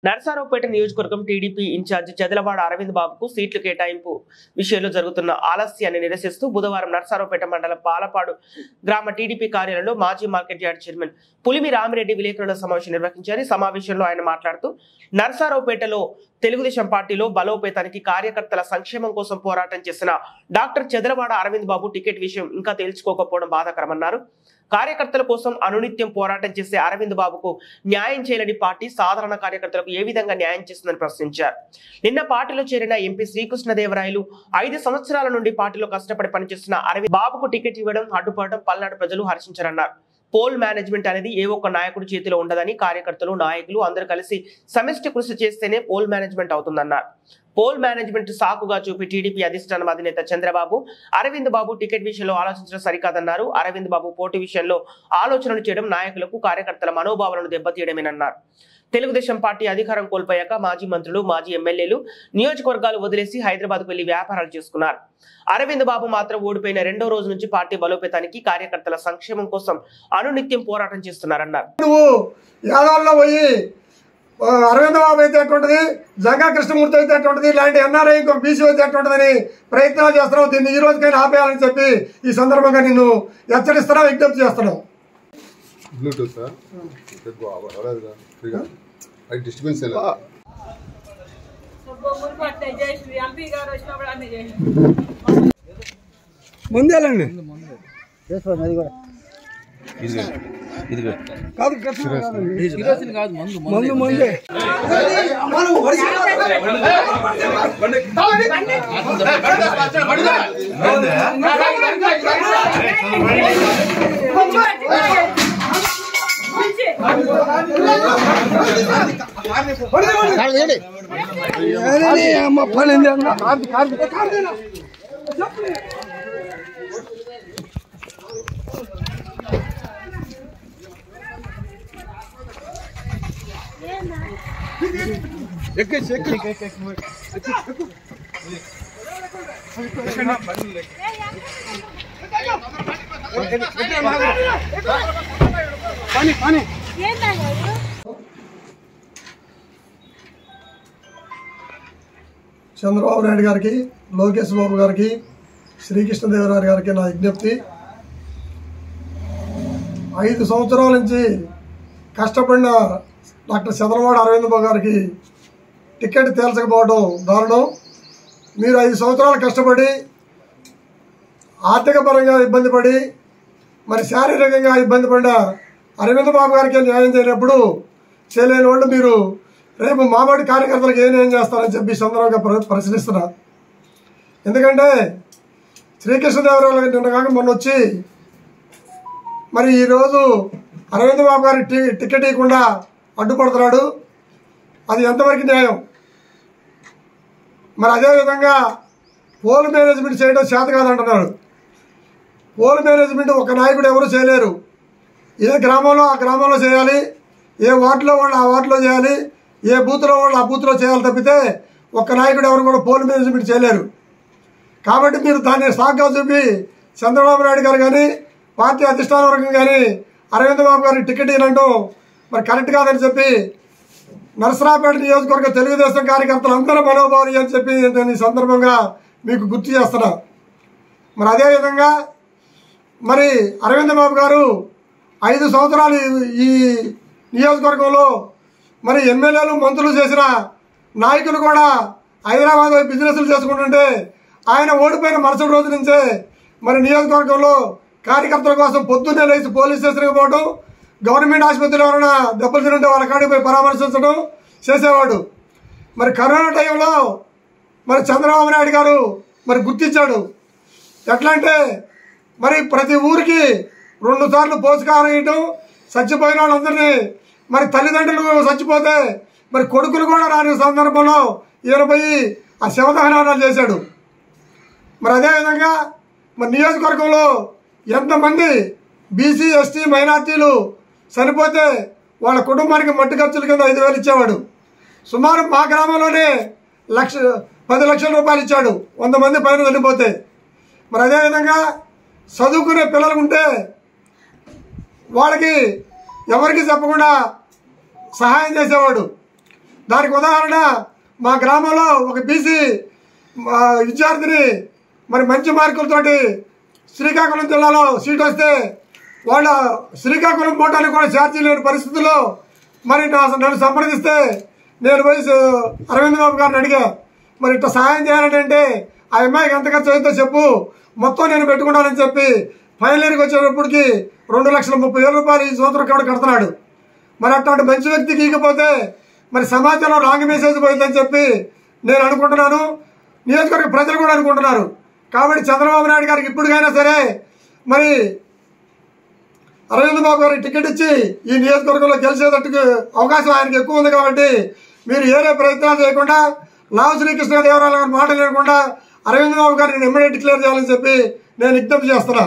నర్సారావుపేట నియోజకవర్గం TDP incharge Chedalavada Arvind బాబుకు సీట్లు కేటాయింపు విషయంలో జరుగుతున్న ఆలస్యాన్ని నిరసిస్తూ బుధవారం నర్సారావుపేట మండలం పాలపాడు గ్రామ టీడీపీ కార్యాలయంలో మాజీ market yard chairman Pulimi Ramireddy విలేకరుల సమావేశం నిర్వహించారు. ఈ సమావేశంలో ఆయన మాట్లాడుతూ నర్సారావుపేటలో తెలుగుదేశం పార్టీలో బలోపేతానికి కార్యకర్తల సంక్షేమం కోసం పోరాటం చేసిన డాక్టర్ చెదలవాడ అరవింద్ బాబు టికెట్ విషయం ఇంకా తేల్చుకోకపోవడం బాధాకరమన్నారు. కార్యకర్తల కోసం అనునిత్యం పోరాటం చేసే అరవింద్ బాబుకు న్యాయం చేయలేని పార్టీ సాధారణ కార్యకర్తలకు ఏ విధంగా న్యాయం చేస్తుందని ప్రశ్నించారు. నిన్న పార్టీలో చేరిన ఎంపీ శ్రీకృష్ణదేవరాయలు 5 సంవత్సరాల నుండి పార్టీలో కష్టపడి పనిచేస్తున్న అరవింద్ బాబుకు టికెట్ ఇవ్వడం అడ్డుపడడం పల్నాడు ప్రజలు హర్షించారన్నారు. పోల్ మేనేజ్మెంట్ అనేది ఏ ఒక్క నాయకుడి చేతిలో ఉండదని, కార్యకర్తలు నాయకులు అందరూ కలిసి సమిష్టి కృషి చేస్తేనే పోల్ మేనేజ్మెంట్ అవుతుందన్నారు. పోల్ మేనేజ్మెంట్ సాకుగా చూపి టీడీపీ అధిష్టానం అధినేత చంద్రబాబు అరవింద్ బాబు టికెట్ విషయంలో ఆలోచించడం సరికాదన్నారు. అరవింద్ బాబు పోటీ విషయంలో ఆలోచనలు చేయడం నాయకులకు కార్యకర్తల మనోభావాలను దెబ్బతీయడమేనన్నారు. తెలుగుదేశం పార్టీ అధికారం కోల్పోయాక మాజీ మంత్రులు, మాజీ ఎమ్మెల్యేలు నియోజకవర్గాలు వదిలేసి హైదరాబాద్కు వెళ్లి వ్యాపారాలు చేసుకున్నారు. అరవింద్ బాబు మాత్రం ఓడిపోయిన 2వ రోజు నుంచి పార్టీ బలోపేతానికి, కార్యకర్తల సంక్షేమం కోసం అనునిత్యం పోరాటం చేస్తున్నారన్నారు. అరవింద్ బాబు అయితే ఎటువంటిది, జంగా కృష్ణమూర్తి అయితే ఎటువంటిది, ఇలాంటి ఎన్ఆర్ఐ ఇంకొక బీసీ అయితే ఎటువంటిదని ప్రయత్నాలు చేస్తున్నావు. దీన్ని ఈ రోజుకైనా ఆపేయాలని చెప్పి ఈ సందర్భంగా నిన్ను హెచ్చరిస్తున్నా, విజ్ఞప్తి చేస్తున్నావు. ముందేలండి ముందు ముందే అమ్మ పడింది చంద్రబాబు నాయుడు గారికి, లోకేష్ బాబు గారికి, శ్రీకృష్ణదేవరాయలు గారికి నా విజ్ఞప్తి, 5 సంవత్సరాల నుంచి కష్టపడిన డాక్టర్ చెదలవాడ అరవింద్ బాబు గారికి టికెట్ తేల్చకపోవడం దారుణం. మీరు 5 సంవత్సరాలు కష్టపడి ఆర్థిక పరంగా ఇబ్బంది పడి, మరి శారీరకంగా ఇబ్బంది పడిన అరవింద్ బాబు గారికి న్యాయం చేయనప్పుడు చేయలేని వాళ్ళు మీరు రేపు మాబడి కార్యకర్తలకు ఏ న్యాయం చేస్తారని చెప్పి సందర్భంగా ప్రశ్నిస్తున్నా. ఎందుకంటే శ్రీకృష్ణదేవరాయలు నిన్న కాక మొన్న వచ్చి మరి ఈరోజు అరవింద్ బాబు గారికి టికెట్ ఇవ్వకుండా అడ్డుపడుతున్నాడు. అది ఎంతవరకు న్యాయం? మరి అదేవిధంగా పోల్ మేనేజ్మెంట్ చేయడం చేత కాదంటున్నాడు. పోల్ మేనేజ్మెంట్ ఒక నాయకుడు ఎవరు చేయలేరు. ఏ గ్రామంలో ఆ గ్రామంలో చేయాలి, ఏ వార్డులో వాళ్ళు ఆ వార్డులో చేయాలి, ఏ బూత్లో వాళ్ళు ఆ బూత్లో చేయాలి తప్పితే ఒక్క నాయకుడు ఎవరు కూడా పోల్ మేనేజ్మెంట్ చేయలేరు. కాబట్టి మీరు దాన్ని సాగ్గా చూపి చంద్రబాబు నాయుడు గారు కానీ, పార్టీ అధిష్టాన వర్గం కానీ అరవింద్ బాబు గారికి టికెట్ ఇవ్వడం మరి కరెక్ట్ కాదని చెప్పి నర్సరావుపేట నియోజకవర్గ తెలుగుదేశం కార్యకర్తలు అందరూ మనోభావాలు అని చెప్పి నేను ఈ సందర్భంగా మీకు గుర్తు చేస్తున్నా. మరి అదేవిధంగా మరి అరవింద్ బాబు గారు 5 సంవత్సరాలు ఈ నియోజకవర్గంలో మరి ఎమ్మెల్యేలు, మంత్రులు చేసిన నాయకులు కూడా హైదరాబాద్ బిజినెస్లు చేసుకుంటుంటే ఆయన ఓడిపోయిన మరుసటి రోజు నుంచే మరి నియోజకవర్గంలో కార్యకర్తల కోసం పొద్దున్నే లేచి పోలీస్ స్టేషన్కి పోవడం, గవర్నమెంట్ ఆసుపత్రిలో ఎవరైనా దెబ్బలు తింటే వాళ్ళ కాడికి పోయి పరామర్శించడం చేసేవాడు. మరి కరోనా టైంలో మరి చంద్రబాబు నాయుడు గారు మరి గుర్తించాడు. ఎట్లా అంటే మరి ప్రతి ఊరికి 2 సార్లు పోషకాహారం ఇవ్వడం, చచ్చిపోయిన వాళ్ళందరినీ మరి తల్లిదండ్రులు చచ్చిపోతే మరి కొడుకులు కూడా రాని సందర్భంలో ఈయన పోయి ఆ శవదహనాలు చేశాడు. మరి అదేవిధంగా మరి నియోజకవర్గంలో ఎంతమంది బీసీ, ఎస్టీ, మైనార్టీలు చనిపోతే వాళ్ళ కుటుంబానికి మట్టి ఖర్చుల కింద 5,000 ఇచ్చేవాడు. సుమారు మా గ్రామంలోనే 10 లక్షల రూపాయలు ఇచ్చాడు 100 మంది పైన చనిపోతే. మరి అదేవిధంగా చదువుకునే పిల్లలు ఉంటే వాళ్ళకి ఎవరికి చెప్పకుండా సహాయం చేసేవాడు. దానికి ఉదాహరణ మా గ్రామంలో ఒక బీసీ విద్యార్థిని మరి మంచి మార్కులతోటి శ్రీకాకుళం జిల్లాలో సీట్ వస్తే వాళ్ళ శ్రీకాకుళం పోవడానికి కూడా ఛార్జీ లేని పరిస్థితుల్లో మరి నన్ను సంప్రదిస్తే నేను పోయి అరవింద్ బాబు గారిని అడిగా, మరి ఇట్లా సహాయం చేయాలంటే ఆ అమ్మాయికి ఎంత ఖర్చు అవుతుందో చెప్పు, మొత్తం నేను పెట్టుకుంటానని చెప్పి ఫైనల్ ఇయర్కి వచ్చేటప్పటికి 2,30,000 రూపాయలు ఈ సంవత్సరం కూడా కడుతున్నాడు. మరి అట్లాంటి మంచి వ్యక్తికి ఇకపోతే మరి సమాజంలో రాంగ్ మెసేజ్ పోయిందని చెప్పి నేను అనుకుంటున్నాను, నియోజకవర్గ ప్రజలు కూడా అనుకుంటున్నారు. కాబట్టి చంద్రబాబు నాయుడు గారికి ఇప్పటికైనా సరే మరి అరవింద్ బాబు గారికి టికెట్ ఇచ్చి ఈ నియోజకవర్గంలో గెలిచేటట్టుకు అవకాశం ఆయనకి ఎక్కువ ఉంది. కాబట్టి మీరు ఏరే ప్రయత్నాలు చేయకుండా లావు శ్రీకృష్ణదేవరాయల గారి మాట లేకుండా అరవింద్ బాబు గారిని ఇమ్మీడియట్ డిక్లేర్ చేయాలని చెప్పి నేను విజ్ఞప్తి చేస్తున్నా.